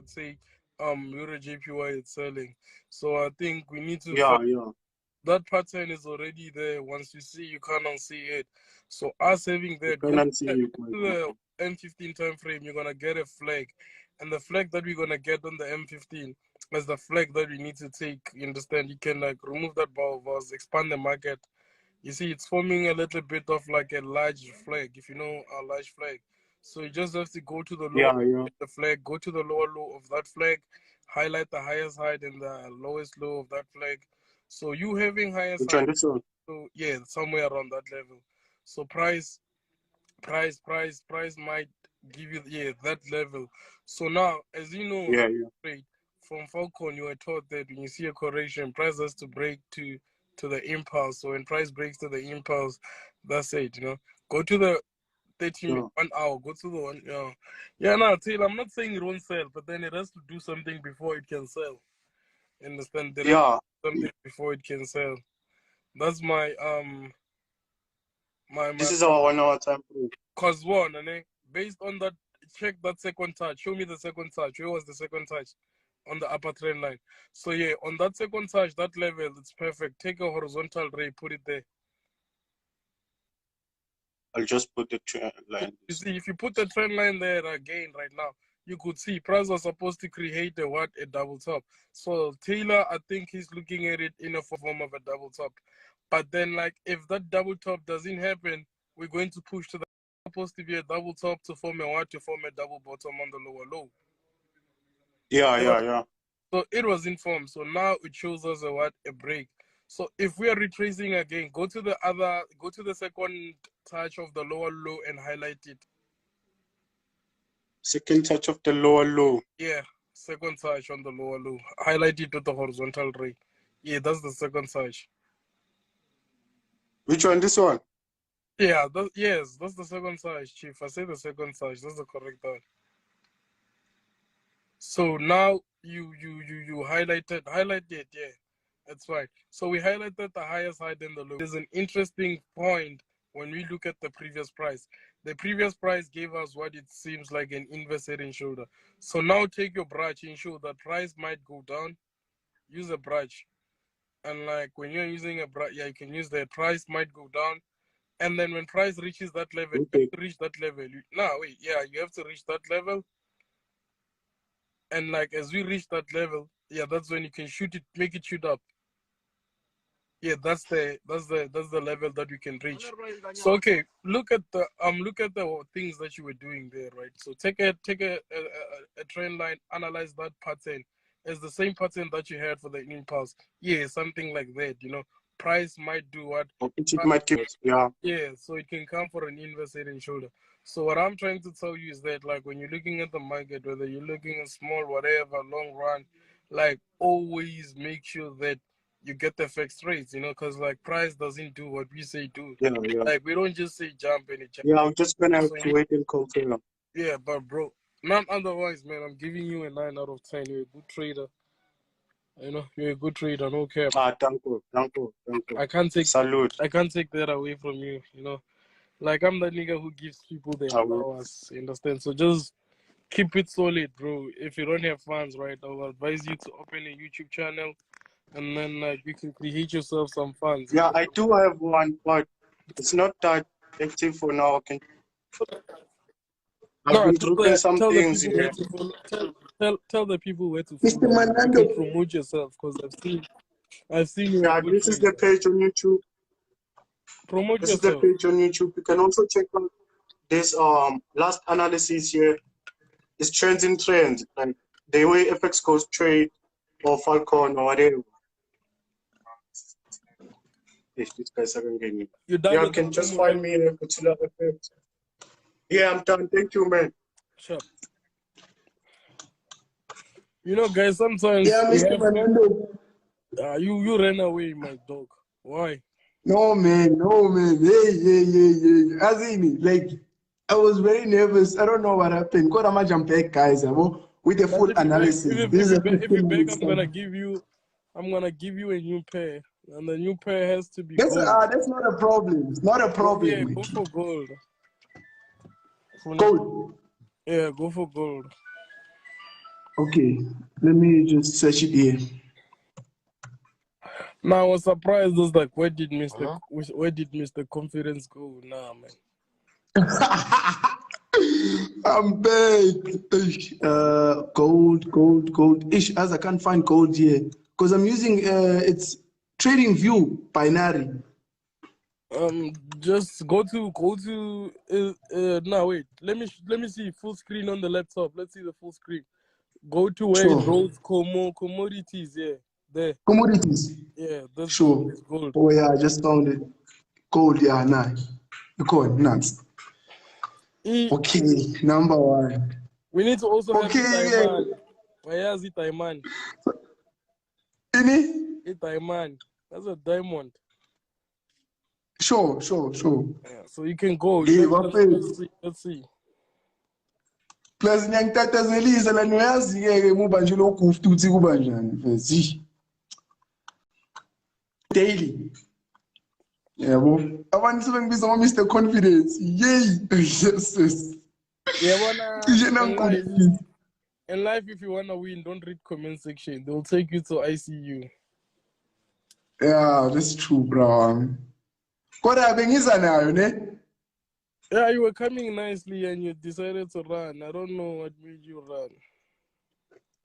would say Euro JPY is selling. So I think we need to Yeah. that pattern is already there. Once you see, you cannot see it. So us having that, You go cannot see it. to the M15 time frame, you're gonna get a flag, and the flag that we're gonna get on the M15 is the flag that we need to take. You understand? You can like remove that bar of us, expand the market. You see, it's forming a little bit of like a large flag, if you know a large flag. So you just have to go to the lower Yeah. the flag, go to the lower low of that flag, highlight the highest height and the lowest low of that flag. So you having highest Which height, one? This one? so yeah, somewhere around that level. So price might give you that level. So now, as you know, Yeah. from Falcon, you were taught that when you see a correction, price has to break to the impulse. So when price breaks to the impulse, that's it. Go to the 1 hour. Go to the one. Yeah, no, Taylor, I'm not saying it won't sell, but then it has to do something before it can sell. Understand? It has to do something before it can sell. That's my This is our 1 hour time frame. cause one, and then based on that, check that second touch. Show me the second touch. Where was the second touch? On the upper trend line. So yeah, on that second touch, that level, it's perfect. Take a horizontal ray, put it there. I'll just put the trend line. You see, if you put the trend line there again right now, you could see price was supposed to create a double top. So Taylor, I think he's looking at it in a form of a double top. But then, like, if that double top doesn't happen, we're going to push to the supposed to be a double top to form a double bottom on the lower low. Yeah. So it was informed. So now it shows us a break. So if we are retracing again, go to the second touch of the lower low and highlight it. Second touch of the lower low. Yeah, second touch on the lower low. Highlight it with the horizontal ray. Yeah, that's the second touch. Which one? This one? Yeah, yes, that's the second touch, Chief. I say the second touch. That's the correct one. So now you highlight it. Yeah, that's right. So we highlighted the highest height and the low. There's an interesting point when we look at the previous price. The previous price gave us what it seems like an inverse head and shoulder. So now take your brush and show that price might go down. Use a brush. And like when you're using a brush, yeah, you can use the price might go down. And then when price reaches that level, you have to reach that level. You have to reach that level. And like as we reach that level, yeah, that's when you can shoot it, make it shoot up. Yeah, that's the level that we can reach. So okay, look at the things that you were doing there, right? So take a trend line, analyze that pattern as the same pattern that you had for the impulse. Yeah, something like that. Price might do what? It might keep. Yeah, so it can come for an inverse head and shoulder. So what I'm trying to tell you is that, like, when you're looking at the market, whether you're looking at small, whatever, long run, like, always make sure that you get the fixed rates, because, like, price doesn't do what we say do. Yeah. Like, we don't just say jump and it jump. Yeah, I'm just gonna have to wait and confirm. Yeah, but bro, none otherwise, man. I'm giving you a 9 out of 10. You're a good trader. You're a good trader. No cap. Thank you. I can't take Salute. I can't take that away from you. Like, I'm the nigga who gives people their flowers, you understand? So just keep it solid, bro. If you don't have funds, right, I'll advise you to open a YouTube channel, and then you can create yourself some funds. Yeah, I do have one, but it's not that active for now. I've been grouping some things here. Tell the people where to Mr. follow. Manando. You can promote yourself, because I've seen you. Yeah, this is the page on YouTube. Promote This yourself. is the page on YouTube. You can also check out this last analysis here. It's trends in trends, like the way FX goes trade or Falcon or whatever. If these guys are going to get me. You can just find me in Kutula FX. Yeah, I'm done. Thank you, man. Sure. Guys, sometimes Mr. Manando. You ran away, my dog. Why? No, man. Hey. Azini, like, I was very nervous. I don't know what happened. Got much I'm back, guys. With the full analysis. If you back, I'm gonna give you a new pair, and the new pair has to be gold. That's not a problem. It's not a problem. Yeah, go for gold. Gold. Yeah, go for gold. Okay, let me just search it here. Now I was surprised. I was like, where did Mr. Confidence go? Nah, man. I'm back. Gold. Ish, as I can't find gold here because I'm using it's Trading View binary. Just go to. No, wait. Let me see full screen on the laptop. Let's see the full screen. Go to where it rolls commodities. Yeah, there. Commodities. Yeah, that's Sure. gold. Oh yeah, I just found it. Gold, yeah, nice. The coin, nice. Okay, number one. We need to also have Okay, Itaiman. Ini? Itaiman. That's a diamond. Sure. Yeah, so you can go. Hey, Let's see. Plus ngiyangitatazela la niyazi-ke muba nje lokhu futhi kuba njani zi daily yabo abantu sebengibiza ngo-Mr. Confidence yay yes yeah, in life if you want to win, don't read comment section. They'll take you to ICU. Yeah, that's true, bro. Kodwa bengiza nayo ne. Yeah, you were coming nicely and you decided to run. I don't know what made you run.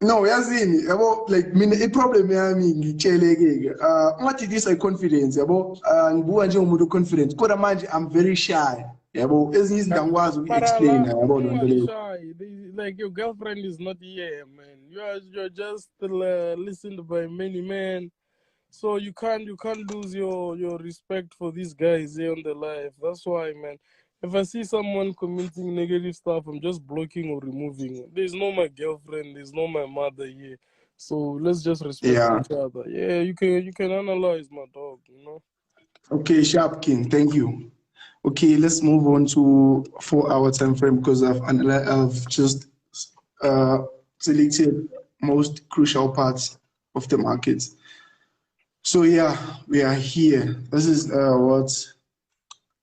No, yazini yabo, like mina i-problem yami ngitsheleke ngathi this I confidence yabo, ngibuka njengomuntu confident kodwa manje I'm very shy yabo, ezinye izinto angikwazi uku-explain yabo lonto leyo. Shy. Like your girlfriend is not here, man. You're just listened by many men, so you can't lose your respect for these guys here on the live. That's why, man. If I see someone commenting negative stuff, I'm just blocking or removing. There's no my girlfriend, there's no my mother here. So let's just respect each other. Yeah, you can analyze my dog, you know. Okay, Sharp King, thank you. Okay, let's move on to 4-hour time frame because I've just selected most crucial parts of the market. So yeah, we are here. This is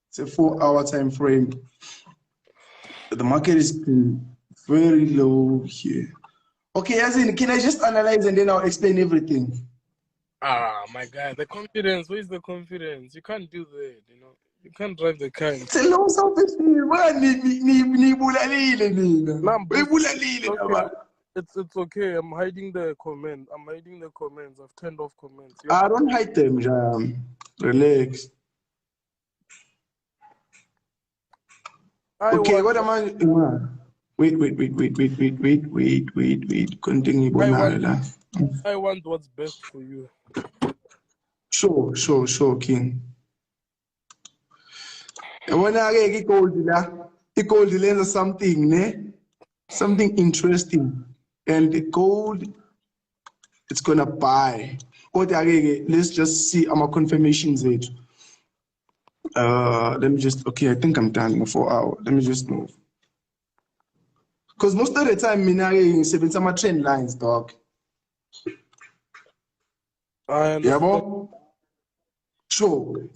it's a 4-hour time frame. The market is very low here. Okay, as in, can I just analyze and then I'll explain everything? Ah, my guy, the confidence. Where's the confidence? You can't do that, you know. You can't drive the car. It's a low self-esteem. It's okay. I'm hiding the comments. I've turned off comments. Yep. I don't hide them, Jam. Relax. Okay, what am I? Wait. Continue. I want what's best for you. Sure, King. When I get gold lenza something, ne? Something interesting. And the gold, it's gonna buy. Let's just see our confirmations rate. Let me just, okay, I think I'm done in 4 hours. Let me just move. Because most of the time, I'm some trend lines, dog. I understand. Yeah, bro? Sure.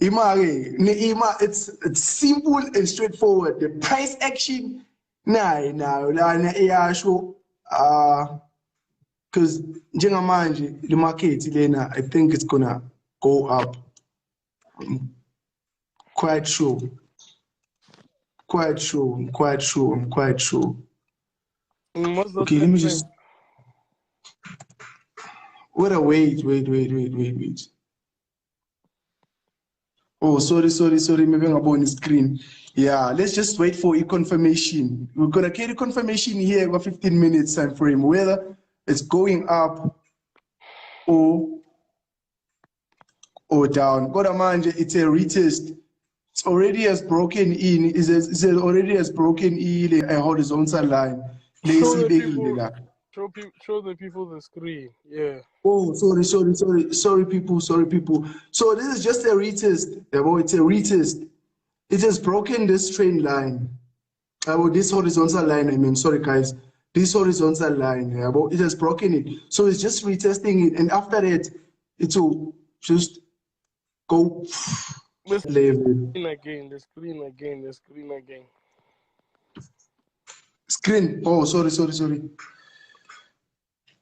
It's simple and straightforward. The price action, yeah, sure. Because the market, I think it's gonna go up. I'm quite sure. I'm quite sure. Okay, let me just. Wait. Oh, sorry. Maybe I'm on the screen. Yeah, let's just wait for a confirmation. We're gonna carry confirmation here for 15 minutes time frame, whether it's going up or down. It's a retest. It's already has broken in. It's already has broken in a horizontal line. Show the people the screen. Yeah. Oh, sorry, people. So this is just a retest. It's a retest. It has broken this trend line. This horizontal line, I mean, sorry guys. This horizontal line, it has broken it. So it's just retesting it. And after that, it will just go level. The screen again. Screen. Oh, sorry.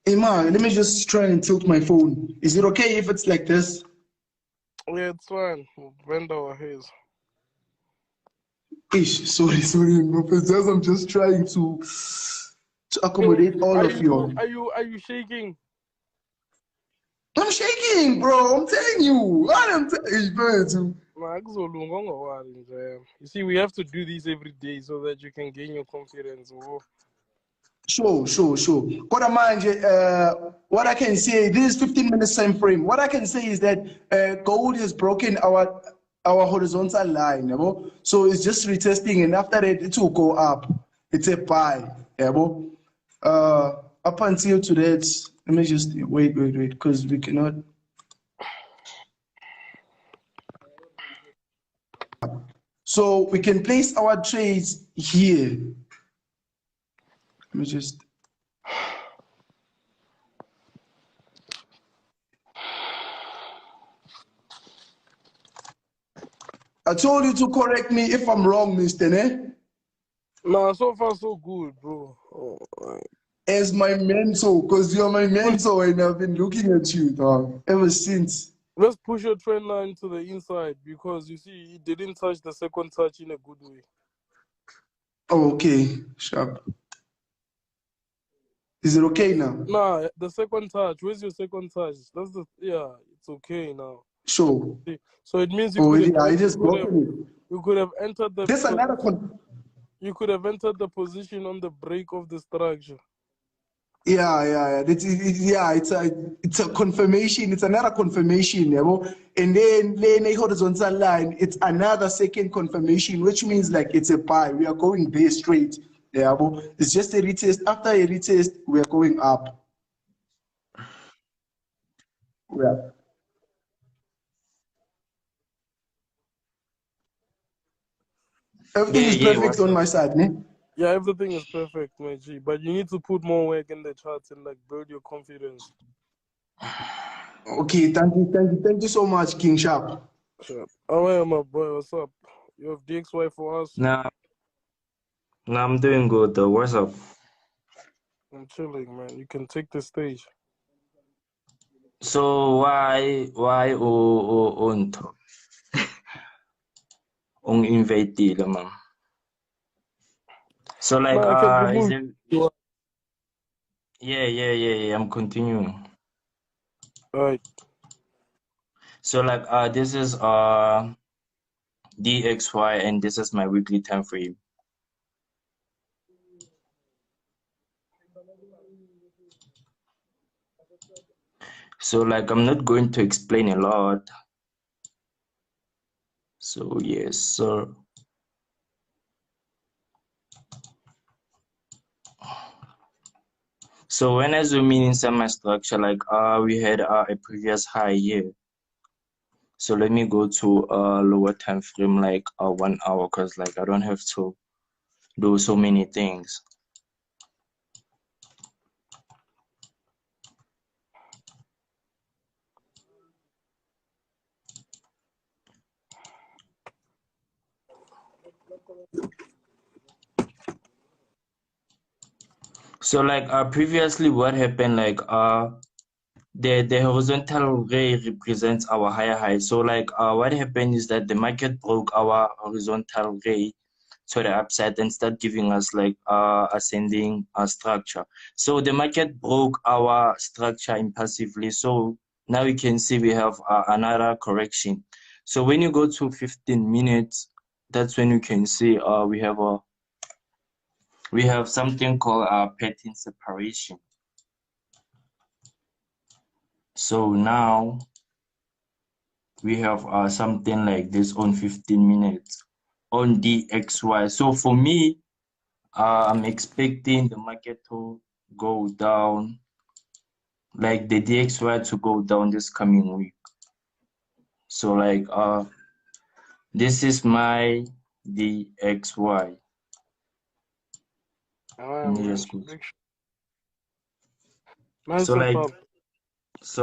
Hey, Ma, let me just try and tilt my phone. Is it okay if it's like this? Yeah, it's fine. We'll bend our heads. Ish, sorry, Professor. I'm just trying to accommodate all of you. Are you shaking? I'm shaking, bro. I'm telling you. You see, we have to do this every day so that you can gain your confidence. Sure. Kodwa manje, what I can say, this is 15 minutes time frame. What I can say is that gold has broken our horizontal line, yabo? So it's just retesting, and after that it will go up. It's a buy, yabo? Up until to that, let me just wait, because we cannot. So we can place our trades here. Let me just. I told you to correct me if I'm wrong, Mr. Ne? Nah, so far so good, bro. Oh, right. As my mentor, because you're my mentor and I've been looking at you, dog, ever since. Let's push your trend line to the inside because you see, it didn't touch the second touch in a good way. Oh, okay, sharp. Is it okay now? Nah, the second touch. Where's your second touch? It's okay now. Sure. So it means Oh, yeah, I just broken it. you could have entered the. There's another You could have entered the position on the break of the structure. Yeah. It's a confirmation. It's another confirmation, and then a horizontal line. It's another second confirmation, which means like it's a buy. We are going there straight, It's just a retest. After a retest, we are going up. Yeah. Everything is perfect on my side, ne? Yeah, everything is perfect, my G. But you need to put more work in the charts and like build your confidence. Okay, thank you so much, King Sharp. Sure. Oh, yeah, my boy, what's up? You have DXY for us? Nah, I'm doing good though. What's up? I'm chilling, man. You can take the stage. So why unto invitile, ma'am? So like Nah, I can is remove it you. yeah, I'm continuing. Alright. So like this is DXY and this is my weekly time frame. So like I'm not going to explain a lot. So yes, sir. So when I zoom in inside my structure, like we had a previous high here. So let me go to a lower time frame, like 1 hour, because like I don't have to do so many things. So like previously what happened, like the horizontal ray represents our higher high. So like what happened is that the market broke our horizontal ray to the upside and start giving us like ascending structure. So the market broke our structure impulsively. So now you can see we have another correction. So when you go to 15 minutes, that's when you can see we have something called pattern separation. So now we have something like this on 15 minutes on DXY. So for me, I'm expecting the market to go down, like the DXY to go down this coming week. So like this is my DXY. Man. Nice So setup.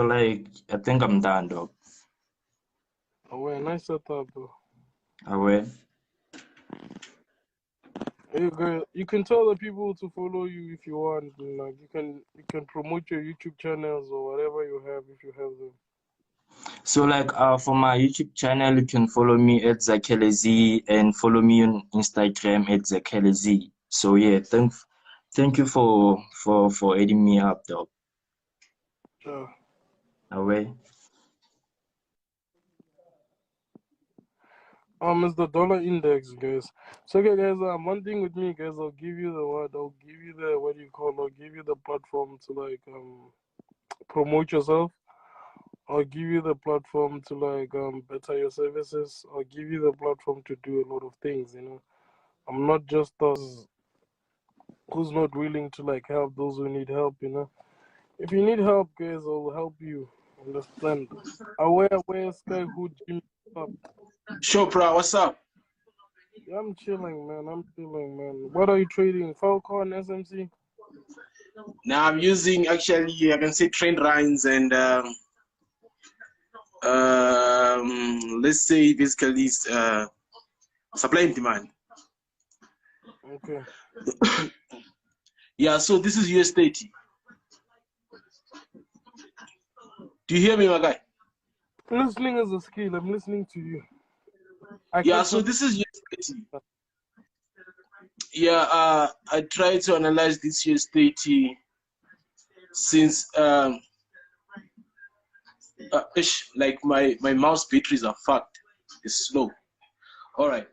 like I think I'm done though. Oh, well, nice setup, bro. Aware. You can tell the people to follow you if you want. And, like you can promote your YouTube channels or whatever you have if you have them. So like for my YouTube channel, you can follow me at Zakelez and follow me on Instagram at Zakelez. So yeah, thank you for adding me up though. Sure. Away. It's the dollar index, guys. So okay, guys, one thing with me, guys, I'll give you the what? I'll give you the what do you call? I'll give you the platform to like promote yourself. I'll give you the platform to like better your services. I'll give you the platform to do a lot of things. You know, I'm not just us who's not willing to like help those who need help. You know, if you need help, guys, I'll help you. Understand? Aware, Sky Hood, Jimmy up. Chopra, what's up? I'm chilling, man. I'm chilling, man. What are you trading? Falcon, SMC? Now I'm using actually I can say trend lines and let's say basically supply and demand. Okay. Yeah, so this is US30. Do you hear me, my guy? Listening is a skill. I'm listening to you. I Yeah, can't so this is US30. Yeah, I try to analyze this US30 since like my mouse batteries are fucked. It's slow. All right.